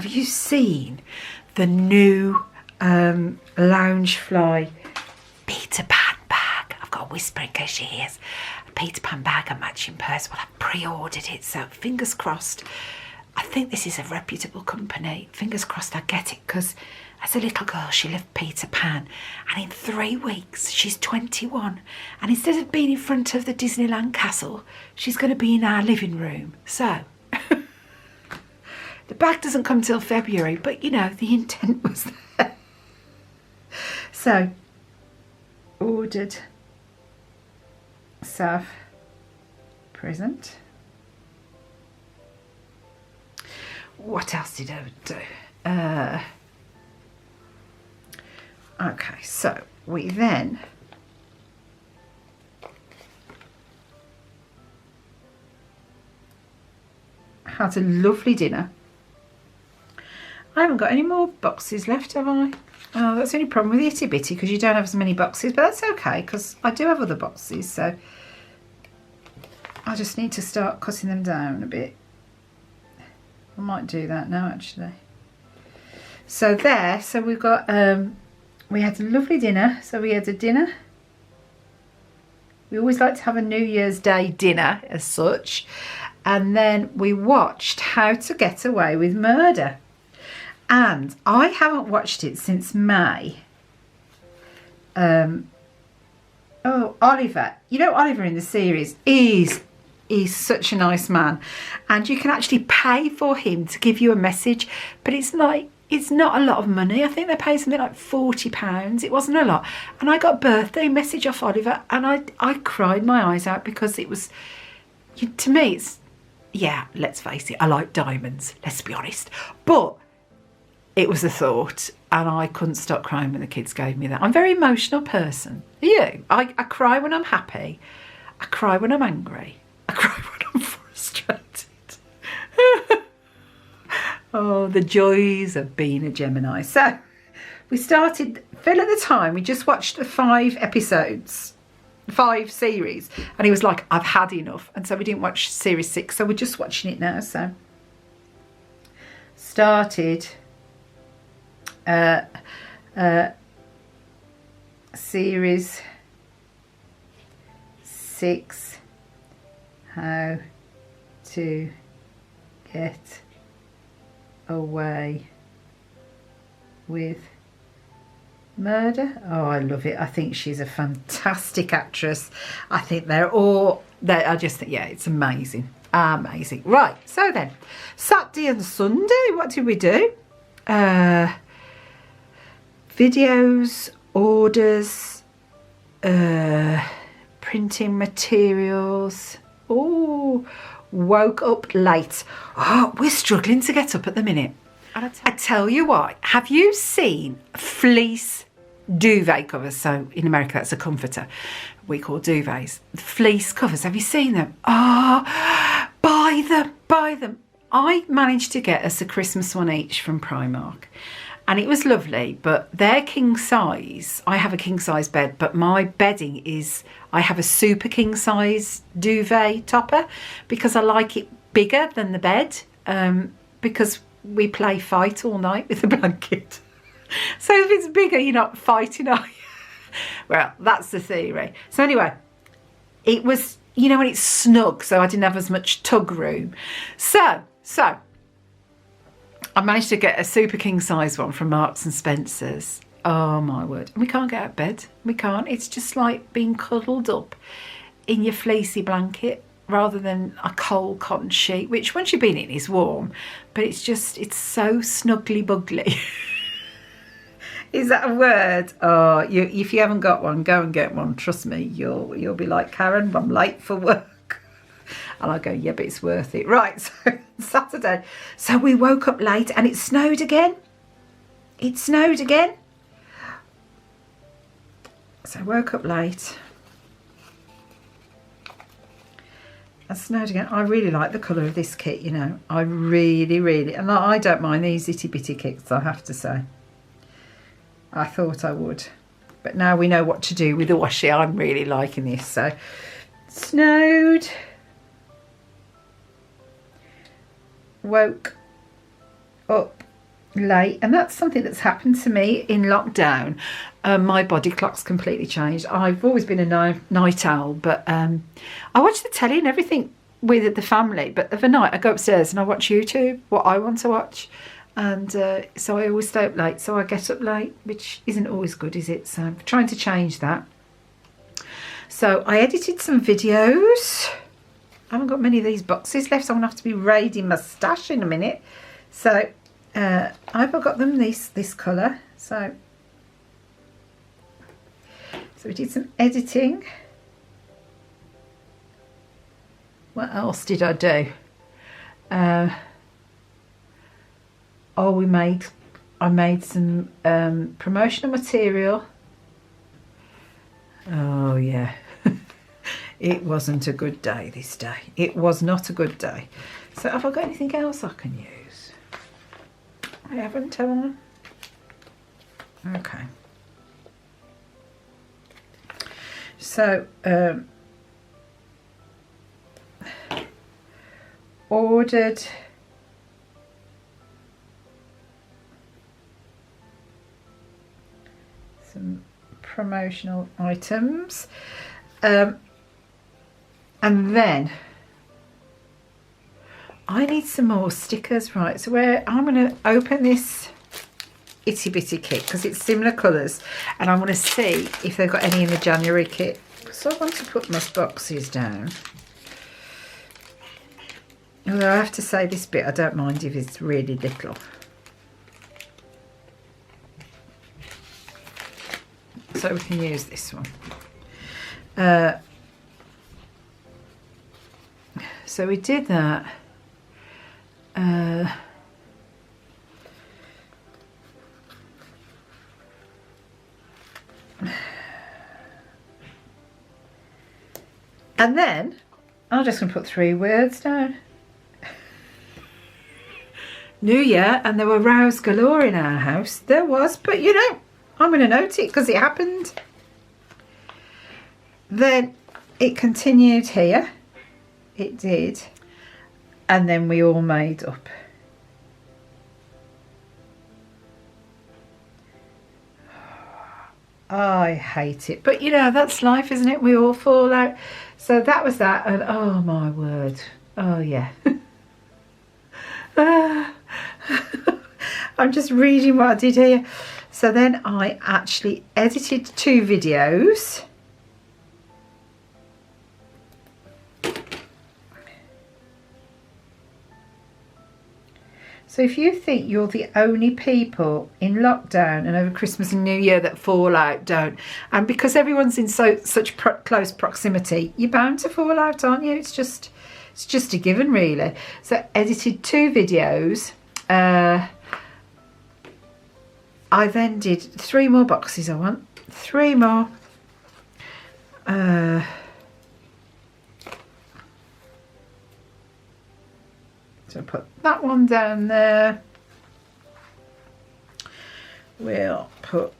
you seen the new Loungefly Peter Pan bag? I've got a whisper in case she hears. A Peter Pan bag, a matching purse. Well, I've pre-ordered it, so fingers crossed. I think this is a reputable company. Fingers crossed I get it, because as a little girl she loved Peter Pan, and in 3 weeks she's 21, and instead of being in front of the Disneyland castle, she's going to be in our living room. So the bag doesn't come till February, but you know, the intent was there. So ordered Sav present. What else did I do? Okay, so we then had a lovely dinner. I haven't got any more boxes left, have I? Oh, that's the only problem with Itty Bitty, because you don't have as many boxes, but that's okay, because I do have other boxes, so I just need to start cutting them down a bit. I might do that now, actually. So there, so we've got, we had a lovely dinner. So we had a dinner, We always like to have a New Year's Day dinner as such. And then we watched How to Get Away with Murder. And I haven't watched it since May. Oh, Oliver. You know, Oliver in the series is such a nice man. And you can actually pay for him to give you a message. But it's like, it's not a lot of money. I think they pay something like £40. It wasn't a lot. And I got a birthday message off Oliver. And I cried my eyes out because it was, to me, it's, yeah, let's face it, I like diamonds, let's be honest. But it was a thought, and I couldn't stop crying when the kids gave me that. I'm a very emotional person. Are you? I cry when I'm happy. I cry when I'm angry. I cry when I'm frustrated. Oh, the joys of being a Gemini. So we started, Phil at the time, we just watched the 5 episodes. 5 series, and he was like, I've had enough, and so we didn't watch series 6, so we're just watching it now. So started series 6, How to Get Away with Murder. Oh, I love it. I think she's a fantastic actress. I think I just think, yeah, it's amazing. Amazing. Right, so then, Saturday and Sunday, what did we do? Videos, orders, printing materials. Oh, woke up late. Oh, we're struggling to get up at the minute. And I tell you what, have you seen fleece duvet covers? So in America, that's a comforter. We call duvets. Fleece covers, have you seen them? Oh, buy them, buy them. I managed to get us a Christmas one each from Primark. And it was lovely, but they're king size. I have a king size bed, but my bedding is, I have a super king size duvet topper because I like it bigger than the bed, because we play fight all night with the blanket. So if it's bigger, you're not fighting, are you? Well, that's the theory. So anyway, it was, you know, when it's snug, so I didn't have as much tug room. So I managed to get a super king size one from Marks and Spencer's. Oh my word. We can't get out of bed. We can't. It's just like being cuddled up in your fleecy blanket rather than a cold cotton sheet, which once you've been in is warm, but it's just, it's so snuggly bugly. Is that a word? Oh, if you haven't got one, go and get one. Trust me, you'll be like, Karen, I'm late for work. And I go, yeah, but it's worth it. Right, so Saturday. So we woke up late and it snowed again. It snowed again. So I woke up late. It snowed again. I really like the colour of this kit, you know. I really, and I don't mind these itty bitty kits, I have to say. I thought I would. But now we know what to do with the washi. I'm really liking this. So, snowed. Woke up late. And that's something that's happened to me in lockdown. My body clock's completely changed. I've always been a night owl, but I watch the telly and everything with the family. But of a night, I go upstairs and I watch YouTube, what I want to watch. And so I always stay up late, so I get up late, which isn't always good, is it? So I'm trying to change that. So I edited some videos. I haven't got many of these boxes left, so I'm going to have to be raiding my stash in a minute. So I've got them this colour. So we did some editing. What else did I do? Oh, I made some promotional material. Oh yeah. It wasn't a good day this day. It was not a good day. So have I got anything else I can use? I haven't, have I? Okay. So ordered some promotional items. And then I need some more stickers, right? So I'm going to open this itty bitty kit because it's similar colours, and I want to see if they've got any in the January kit. So I want to put my boxes down. Although I have to say this bit, I don't mind if it's really little. So we can use this one. So we did that. And then I'm just going to put 3 words down. New Year, and there were rows galore in our house. There was, but you know, I'm going to note it because it happened. Then it continued here. It did. And then we all made up. I hate it. But you know, that's life, isn't it? We all fall out. So that was that. And oh my word. Oh yeah. I'm just reading what I did here. So then I actually edited 2 videos. So if you think you're the only people in lockdown and over Christmas and New Year that fall out, don't. And because everyone's in such close proximity, you're bound to fall out, aren't you? It's just a given, really. So edited 2 videos. I then did 3 more boxes. I want 3 more. So put that one down there. We'll put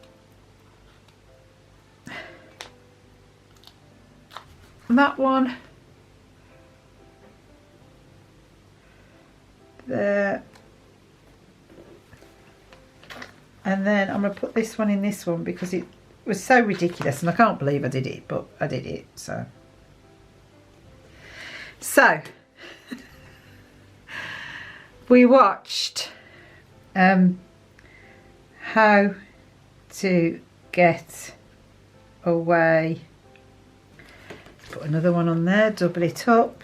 that one there. And then I'm going to put this one in this one because it was so ridiculous and I can't believe I did it, but I did it. So we watched how to get away. Put another one on there, double it up.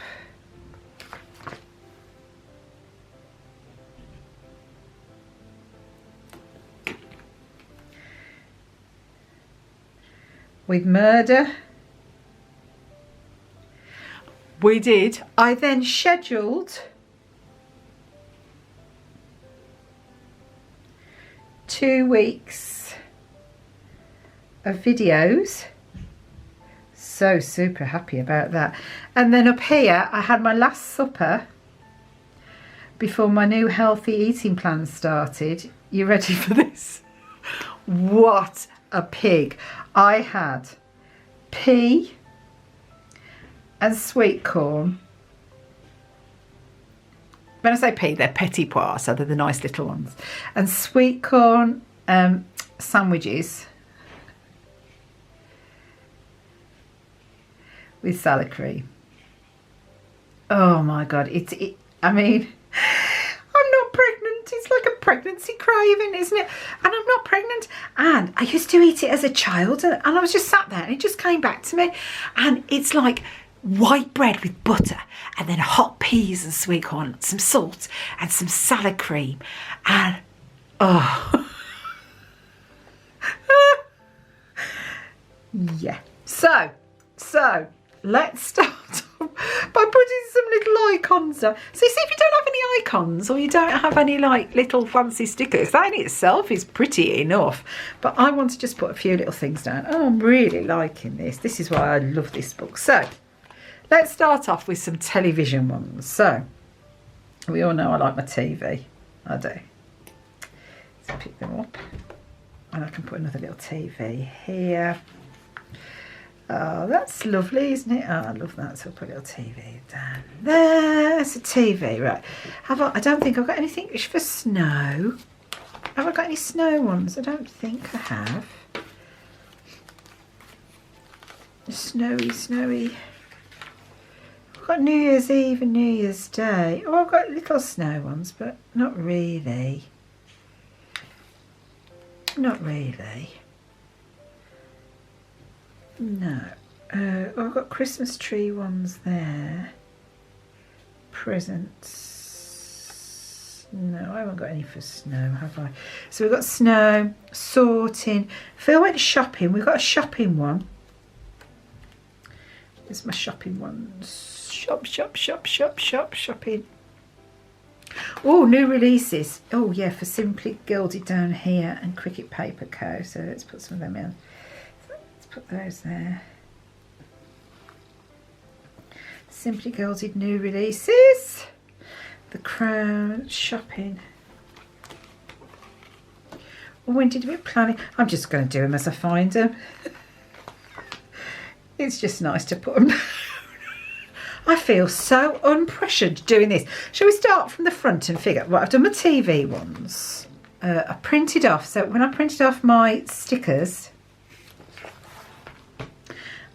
With murder. We did. I then scheduled 2 weeks of videos. So super happy about that. And then up here I had my last supper before my new healthy eating plan started. You ready for this? What a pig. I had pea and sweet corn. When I say pea, they're petit pois, so they're the nice little ones. And sweet corn sandwiches with salad cream. Oh my God, I mean, I'm not pregnant. It's like a pregnancy craving, isn't it? And I'm not pregnant. And I used to eat it as a child, and I was just sat there and it just came back to me. And it's like white bread with butter and then hot peas and sweet corn, some salt and some salad cream. And oh. Yeah. So let's start by putting some little icons down. So you see, if you don't have any icons or you don't have any like little fancy stickers, that in itself is pretty enough. But I want to just put a few little things down. Oh, I'm really liking this. This is why I love this book. So let's start off with some television ones. So we all know I like my TV. I do. Let's pick them up. And I can put another little TV here. Oh, that's lovely, isn't it? Oh, I love that. So I'll put a little TV down there. It's a TV, right. I don't think I've got anything for snow. Have I got any snow ones? I don't think I have. Snowy. I've got New Year's Eve and New Year's Day. Oh, I've got little snow ones, but not really. Not really. No. Oh, I've got Christmas tree ones there. Presents. No, I haven't got any for snow, have I? So we've got snow, sorting. Phil went shopping. We've got a shopping one. There's my shopping ones. Shopping. Oh, new releases. Oh, yeah, for Simply Gilded down here and Cricket Paper Co. So let's put some of them in. Let's put those there. Simply Gilded new releases. The Crown shopping. Oh, when did we plan? I'm just going to do them as I find them. It's just nice to put them down. I feel so unpressured doing this. Shall we start from the front and figure? Well, I've done my TV ones. I printed off. So when I printed off my stickers,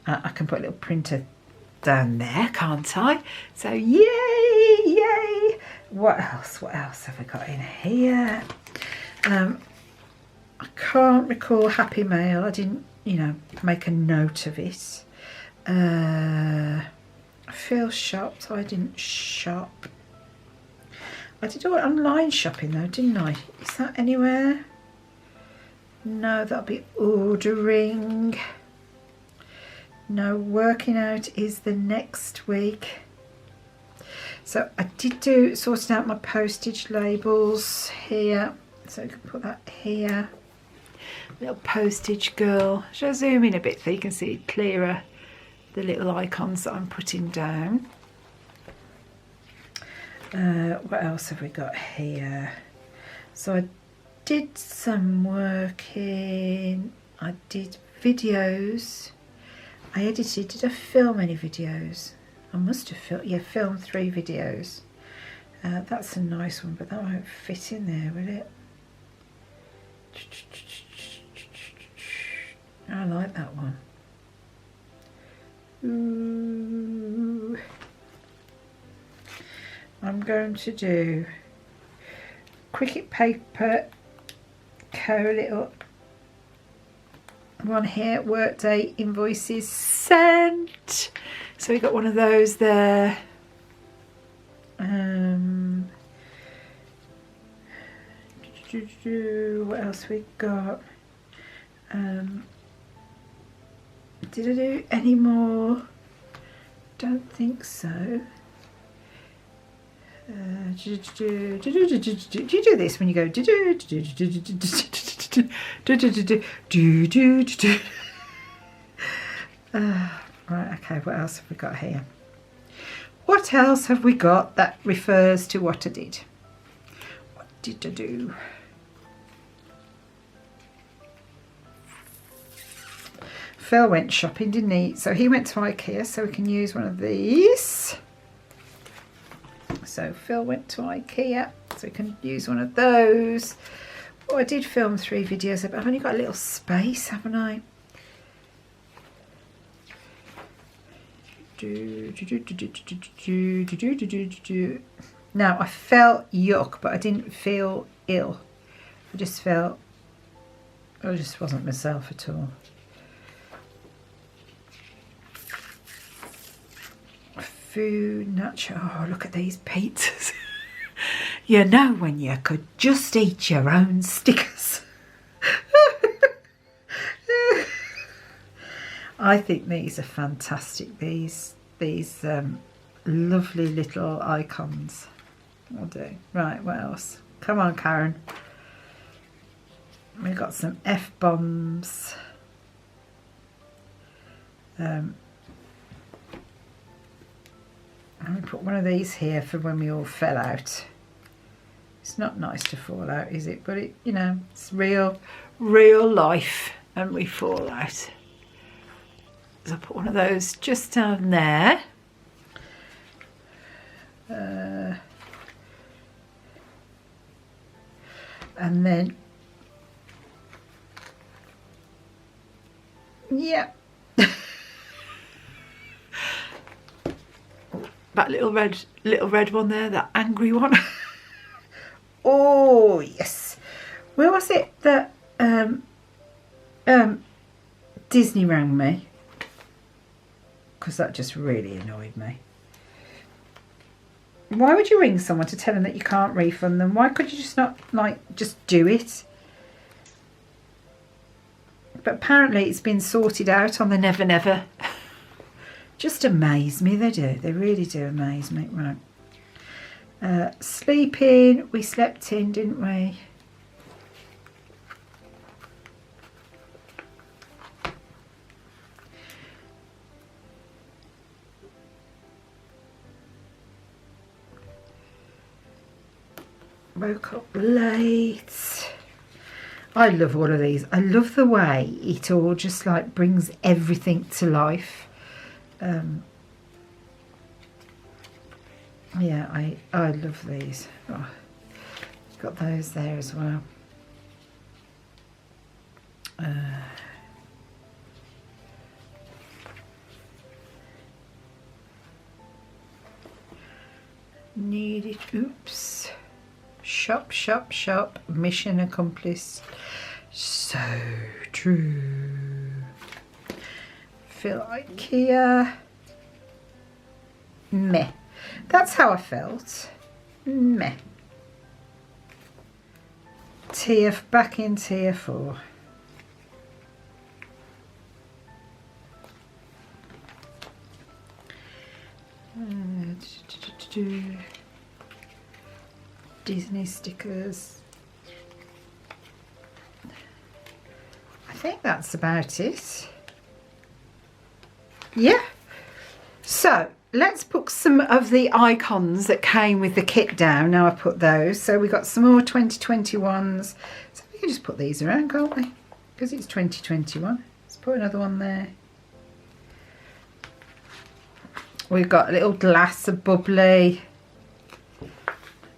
I can put a little printer down there, can't I? So yay! What else have we got in here? I can't recall Happy Mail. I didn't, you know, make a note of it. Phil shopped. I didn't shop. I did all online shopping though, didn't I? Is that anywhere? No, that'll be ordering. No, working out is the next week. So I did do sorting out my postage labels here. So you can put that here. Little postage girl. Shall I zoom in a bit so you can see it clearer? The little icons that I'm putting down. What else have we got here? So I did some working. I did videos. I edited. Did I film any videos? I must have filmed 3 videos. That's a nice one, but that won't fit in there, will it? I like that one. Ooh. I'm going to do Cricket Paper Co. little one here. Workday invoices sent. So we got one of those there. What else we got? Did I do any more? Don't think so. Do you do this when you go? Right, okay, what else have we got here? What else have we got that refers to what I did? What did I do? Phil went shopping, didn't he? So he went to IKEA, so we can use one of these. So Phil went to IKEA, so we can use one of those. Oh, I did film 3 videos, but I've only got a little space, haven't I? Now, I felt yuck, but I didn't feel ill. I just felt, I just wasn't myself at all. Food, natural. Oh, look at these pizzas. You know when you could just eat your own stickers. I think these are fantastic. These lovely little icons. I'll do. Right, what else? Come on, Karen. We've got some F-bombs. I'm going to put one of these here for when we all fell out. It's not nice to fall out, is it? But it, you know, it's real life, and we fall out. So I'll put one of those just down there. And then, yeah. That little red one there, that angry one. Oh yes. Where was it that Disney rang me? Because that just really annoyed me. Why would you ring someone to tell them that you can't refund them? Why could you just not, like, just do it? But apparently it's been sorted out on the Never Never. Just amaze me, they do. They really do amaze me. Right. Sleeping. We slept in, didn't we? Woke up late. I love all of these. I love the way it all just like brings everything to life. Yeah, I love these. Oh, got those there as well. Need it. Oops. Shop, shop, shop. Mission accomplished. So true. Feel IKEA. Meh. That's how I felt. Meh. Back in tier 4. Disney stickers. I think that's about it. Yeah. So let's put some of the icons that came with the kit down. Now I put those. So we got some more 2021s. So we can just put these around, can't we? Because it's 2021. Let's put another one there. We've got a little glass of bubbly.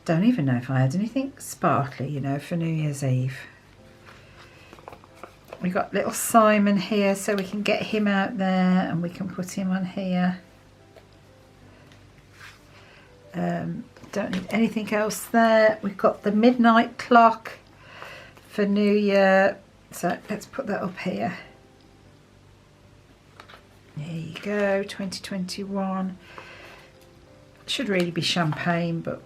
Don't even know if I had anything sparkly, you know, for New Year's Eve. We've got little Simon here, so we can get him out there and we can put him on here. Don't need anything else there. We've got the midnight clock for New Year, so let's put that up here. There you go, 2021. Should really be champagne, but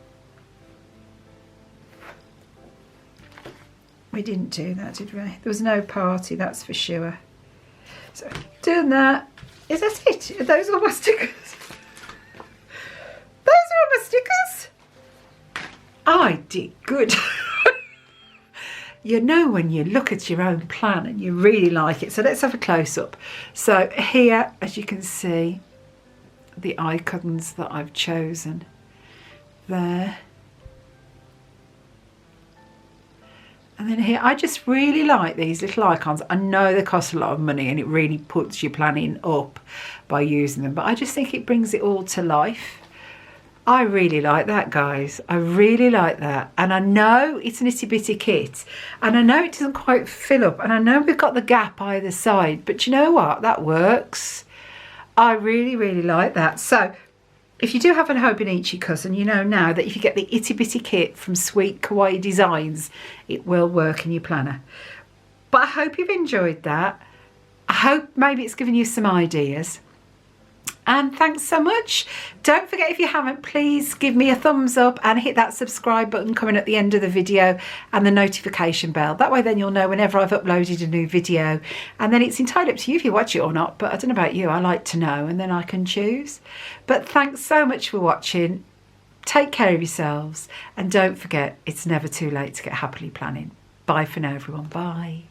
we didn't do that, did we? There was no party, that's for sure. So doing that. Is that it? Are those all my stickers? Those are all my stickers? I did good. You know when you look at your own plan and you really like it. So let's have a close-up. So here, as you can see, the icons that I've chosen there. And then here, I just really like these little icons. I know they cost a lot of money and it really puts your planning up by using them, but I just think it brings it all to life. I really like that, guys. I really like that. And I know it's an itty bitty kit and I know it doesn't quite fill up and I know we've got the gap either side, but you know what? That works. I really, really like that. So if you do have a Hobonichi cousin, you know now that if you get the itty bitty kit from Sweet Kawaii Designs, it will work in your planner. But I hope you've enjoyed that. I hope maybe it's given you some ideas. And thanks so much. Don't forget, if you haven't, please give me a thumbs up and hit that subscribe button coming at the end of the video and the notification bell. That way then you'll know whenever I've uploaded a new video. And then it's entirely up to you if you watch it or not. But I don't know about you, I like to know and then I can choose. But thanks so much for watching. Take care of yourselves. And don't forget, it's never too late to get happily planning. Bye for now, everyone. Bye.